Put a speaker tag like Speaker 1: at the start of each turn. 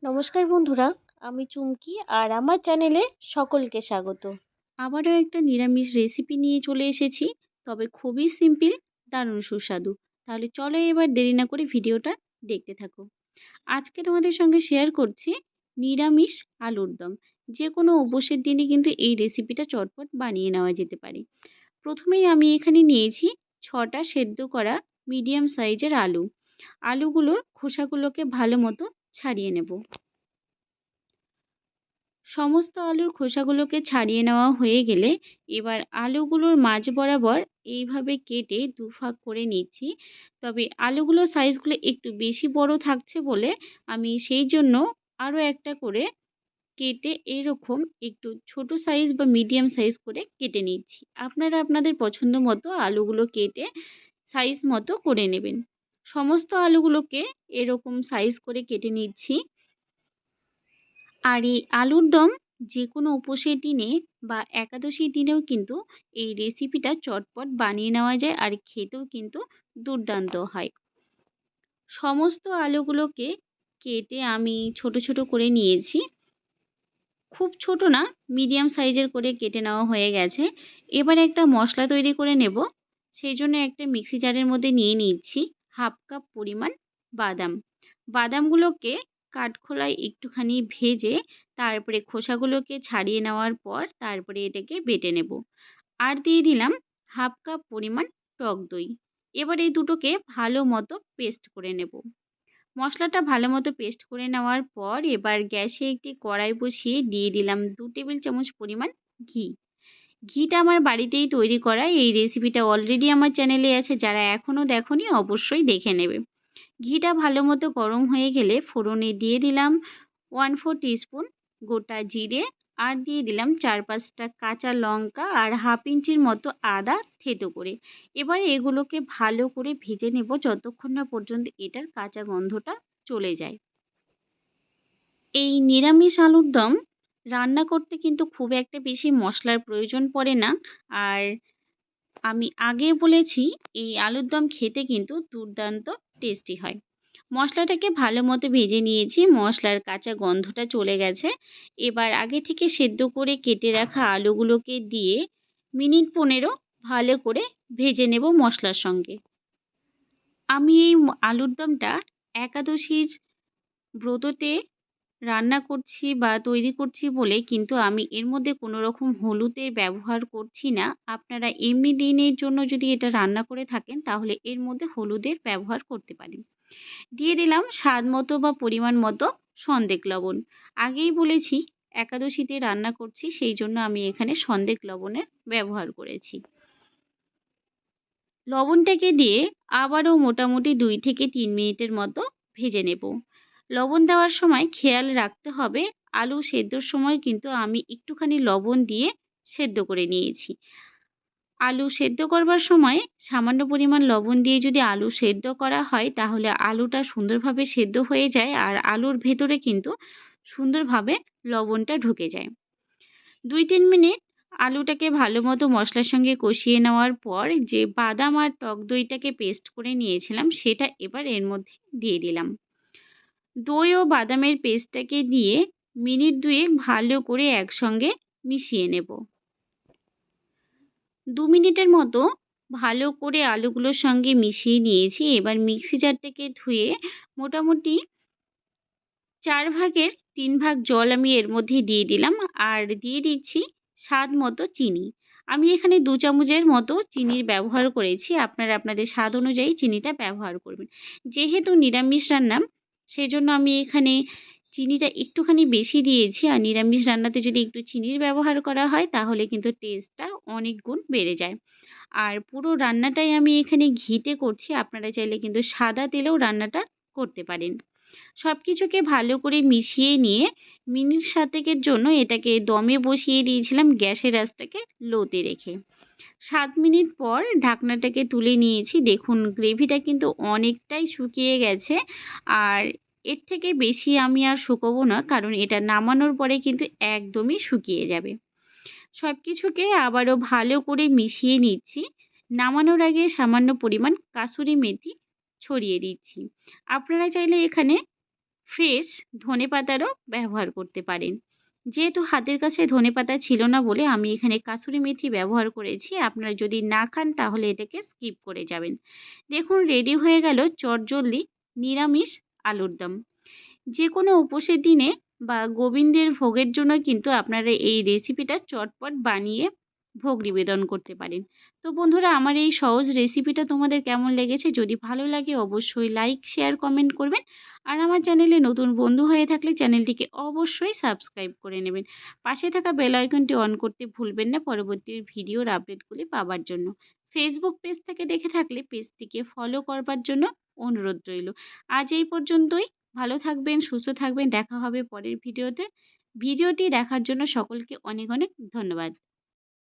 Speaker 1: নমস্কার বন্ধুরা, আমি চুমকি আর আমার চ্যানেলে সকলকে স্বাগত। আবারও একটা নিরামিষ রেসিপি নিয়ে চলে এসেছি, তবে খুবই সিম্পল, দারুণ সুস্বাদু। তাহলে চলো এবার দেরি না করে ভিডিওটা দেখতে থাকো। আজকে তোমাদের সঙ্গে শেয়ার করছি নিরামিষ আলুর দম। যে কোনো উপোসের দিনে কিন্তু এই রেসিপিটা চটপট বানিয়ে নেওয়া যেতে পারে। প্রথমেই আমি এখানে নিয়েছি 6টা সেদ্ধ করা মিডিয়াম সাইজের আলু। আলুগুলোর খোসাগুলোকে ভালো মতো ছাড়িয়ে নেব। সমস্ত আলুর খোসাগুলোকে ছাড়িয়ে নেওয়া হয়ে গেলে এবার আলুগুলোর মাঝ বরাবর এইভাবে কেটে দুভাগ করে নিচ্ছি। তবে আলুগুলোর সাইজগুলো একটু বেশি বড় থাকছে বলে আমি সেই জন্য আরও একটা করে কেটে এরকম একটু ছোট সাইজ বা মিডিয়াম সাইজ করে কেটে নিচ্ছি। আপনারা আপনাদের পছন্দ মতো আলুগুলো কেটে সাইজ মতো করে নেবেন। সমস্ত আলুগুলোকে এরকম সাইজ করে কেটে নিচ্ছি। আর এই আলুর দম যে কোনো উপোসের দিনে বা একাদশীর দিনেও কিন্তু এই রেসিপিটা চটপট বানিয়ে নেওয়া যায় আর খেতেও কিন্তু দুর্দান্ত হয়। সমস্ত আলুগুলোকে কেটে আমি ছোট ছোট করে নিয়েছি। খুব ছোট না, মিডিয়াম সাইজের করে কেটে নেওয়া হয়ে গেছে। এবার একটা মশলা তৈরি করে নেব। সেই জন্য একটা মিক্সি জারের মধ্যে নিয়ে নিচ্ছি হাফ কাপ পরিমাণ বাদাম। বাদামগুলোকে কাঠখোলায় একটুখানি ভেজে তারপরে খোসাগুলোকে ছাড়িয়ে নেওয়ার পর তারপরে এটাকে বেটে নেব। আর দিয়ে দিলাম হাফ কাপ পরিমাণ টক দই। এবার এই দুটোকে ভালো মতো পেস্ট করে নেব। মশলাটা ভালো মতো পেস্ট করে নেওয়ার পর এবার গ্যাসে একটি কড়াই বসিয়ে দিয়ে দিলাম 2 টেবিল চামচ পরিমাণ ঘি। ঘিটা আমার বাড়িতেই তৈরি করা। এই রেসিপিটা অলরেডি আমার চ্যানেলে আছে, যারা এখনও দেখোনি অবশ্যই দেখে নেবে। ঘিটা ভালো মতো গরম হয়ে গেলে ফোড়নে দিয়ে দিলাম 1/4 টিস্পুন গোটা জিরে, আর দিয়ে দিলাম 4-5টা কাঁচা লঙ্কা আর হাফ ইঞ্চির মতো আদা থেঁতো করে। এবার এগুলোকে ভালো করে ভেজে নেব যতক্ষণ না পর্যন্ত এটার কাঁচা গন্ধটা চলে যায়। এই নিরামিষ আলুর দম রান্না করতে কিন্তু খুব একটা বেশি মশলার প্রয়োজন পড়ে না। আর আমি আগে বলেছি এই আলুর দম খেতে কিন্তু দুর্দান্ত টেস্টি হয়। মশলাটাকে ভালো মতো ভেজে নিয়েছি, মশলার কাঁচা গন্ধটা চলে গেছে। এবার আগে থেকে সেদ্ধ করে কেটে রাখা আলুগুলোকে দিয়ে মিনিট 15 ভালো করে ভেজে নেব মশলার সঙ্গে। আমি এই আলুর দমটা একাদশীর ব্রততে রান্না করছি বা তৈরি করছি বলে কিন্তু আমি এর মধ্যে কোনো রকম হলুদের ব্যবহার করছি না। আপনারা এমনি দিনের জন্য যদি এটা রান্না করে থাকেন তাহলে এর মধ্যে হলুদের ব্যবহার করতে পারেন। দিয়ে দিলাম স্বাদ মতো বা পরিমাণ মতো সন্দেক লবণ। আগেই বলেছি একাদশীতে রান্না করছি, সেই জন্য আমি এখানে সন্দেক লবণের ব্যবহার করেছি। লবণটাকে দিয়ে আবারও মোটামুটি 2 থেকে 3 মিনিটের মতো ভেজে নেব। লবণ দেওয়ার সময় খেয়াল রাখতে হবে আলু সেদ্ধর সময় কিন্তু আমি একটুখানি লবণ দিয়ে সেদ্ধ করে নিয়েছি। আলু সেদ্ধ করবার সময় সামান্য পরিমাণ লবণ দিয়ে যদি আলু সেদ্ধ করা হয় তাহলে আলুটা সুন্দরভাবে সেদ্ধ হয়ে যায় আর আলুর ভেতরে কিন্তু সুন্দরভাবে লবণটা ঢুকে যায়। 2-3 মিনিট আলুটাকে ভালো মতো মশলার সঙ্গে কষিয়ে নেওয়ার পর যে বাদাম আর টক দইটাকে পেস্ট করে নিয়েছিলাম সেটা এবার এর মধ্যে দিয়ে দিলাম। দই ও বাদামের পেস্টটাকে দিয়ে মিনিট 2 ভালো করে একসঙ্গে মিশিয়ে নেব। 2 মিনিটের মতো ভালো করে আলুগুলোর সঙ্গে মিশিয়ে নিয়েছি। এবার মিক্সি জারটাকে ধুয়ে মোটামুটি 4 ভাগের 3 ভাগ জল আমি এর মধ্যে দিয়ে দিলাম আর দিয়ে দিচ্ছি স্বাদ মতো চিনি। আমি এখানে 2 চামচের মতো চিনির ব্যবহার করেছি। আপনারা আপনাদের স্বাদ অনুযায়ী চিনিটা ব্যবহার করবেন। যেহেতু নিরামিষ রান্না সেজন্য আমি এখানে চিনিটা একটুখানি বেশি দিয়েছি। আর নিরামিষ রান্নাতে যদি একটু চিনির ব্যবহার করা হয় তাহলে কিন্তু টেস্টটা অনেক গুণ বেড়ে যায়। আর পুরো রান্নাটাই আমি এখানে ঘিতে করছি। আপনারা চাইলে কিন্তু সাদা তেলেও রান্নাটা করতে পারেন। সব কিছুকে ভালো করে মিশিয়ে নিয়ে মিনিট 7 এর জন্য এটাকে দমে বসিয়ে দিয়েছিলাম গ্যাসের আঁচটাকে লোতে রেখে। 7 মিনিট পর ঢাকনাটাকে তুলে নিয়েছি। দেখুন গ্রেভিটা কিন্তু অনেকটাই শুকিয়ে গেছে। আর এর থেকে বেশি আমি আর শুকোবো না, কারণ এটা নামানোর পরে কিন্তু একদমই শুকিয়ে যাবে। সব কিছুকে আবারও ভালো করে মিশিয়ে নিচ্ছি। নামানোর আগে সামান্য পরিমাণ কাসুরি মেথি ছড়িয়ে দিচ্ছি। আপনারা চাইলে এখানে ফ্রেশ ধনেপাতারও ব্যবহার করতে পারেন। যেহেতু হাতের কাছে ধনেপাতা ছিল না বলে আমি এখানে কাসুরি মেথি ব্যবহার করেছি। আপনারা যদি না খান তাহলে এটাকে স্কিপ করে যাবেন। দেখুন রেডি হয়ে গেল চটজলদি নিরামিষ আলুর দম। যে কোনো উপোসের দিনে বা গোবিন্দের ভোগের জন্য কিন্তু আপনারা এই রেসিপিটা চটপট বানিয়ে ভোগ নিবেদন করতে পারেন। তো বন্ধুরা, আমার এই সহজ রেসিপিটা তোমাদের কেমন লেগেছে? যদি ভালো লাগে অবশ্যই লাইক, শেয়ার, কমেন্ট করবেন। আর আমার চ্যানেলে নতুন বন্ধু হয়ে থাকলে চ্যানেলটিকে অবশ্যই সাবস্ক্রাইব করে নেবেন। পাশে থাকা বেল আইকনটি অন করতে ভুলবেন না পরবর্তী ভিডিওর আপডেটগুলি পাওয়ার জন্য। ফেসবুক পেজ থেকে দেখে থাকলে পেজটিকে ফলো করবার জন্য অনুরোধ রইল। আজ এই পর্যন্তই। ভালো থাকবেন, সুস্থ থাকবেন। দেখা হবে পরের ভিডিওতে। ভিডিওটি দেখার জন্য সকলকে অনেক অনেক ধন্যবাদ।